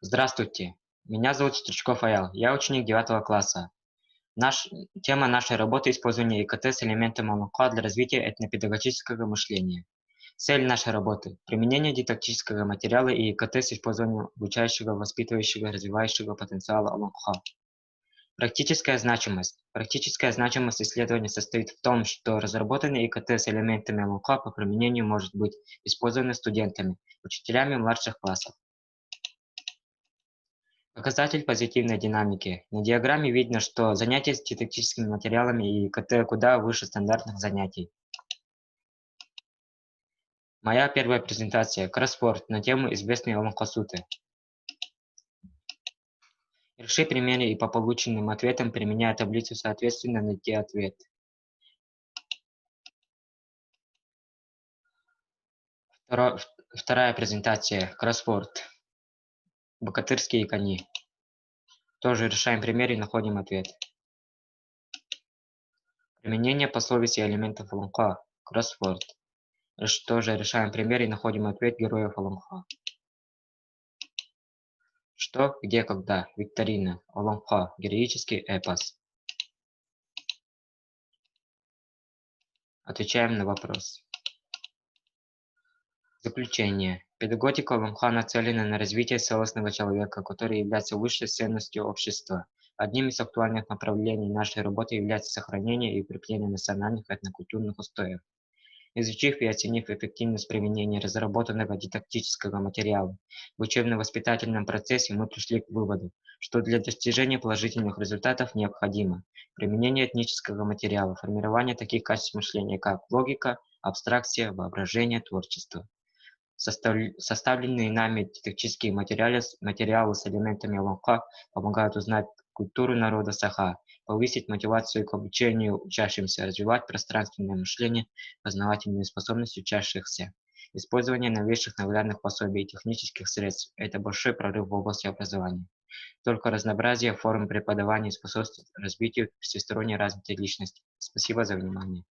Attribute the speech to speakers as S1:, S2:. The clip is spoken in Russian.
S1: Здравствуйте, меня зовут Стручков Аял, я ученик 9 класса. Тема нашей работы – использование ИКТ с элементами ЛМК для развития этнопедагогического мышления. Цель нашей работы – применение дидактического материала и ИКТ с использованием обучающего, воспитывающего, развивающего потенциала ЛМК. Практическая значимость. Практическая значимость исследования состоит в том, что разработанный ИКТ с элементами ЛМК по применению может быть использован студентами, учителями младших классов. Показатель позитивной динамики. На диаграмме видно, что занятия с дидактическими материалами и ИКТ куда выше стандартных занятий. Моя первая презентация – кроссворд на тему известной Ламхасуты. Реши примеры и по полученным ответам, применяя таблицу соответственно, найти ответ. Вторая презентация – кроссворд. Богатырские кони. Тоже решаем пример и находим ответ. Применение пословиц и элементов ЛМХ. Кроссворд. Тоже решаем пример и находим ответ героев ЛМХ. Что, где, когда. Викторина. ЛМХ. Героический эпос. Отвечаем на вопрос. Заключение. Педагогика ЛМХ нацелена на развитие целостного человека, который является высшей ценностью общества. Одним из актуальных направлений нашей работы является сохранение и укрепление национальных этнокультурных устоев. Изучив и оценив эффективность применения разработанного дидактического материала в учебно-воспитательном процессе, мы пришли к выводу, что для достижения положительных результатов необходимо применение этнического материала, формирование таких качеств мышления, как логика, абстракция, воображение, творчество. Составленные нами дидактические материалы с элементами ЛМХ помогают узнать культуру народа Саха, повысить мотивацию к обучению учащимся, развивать пространственное мышление, познавательные способности учащихся. Использование новейших наглядных пособий и технических средств – это большой прорыв в области образования. Только разнообразие форм преподавания способствует развитию всесторонне развитой личности. Спасибо за внимание.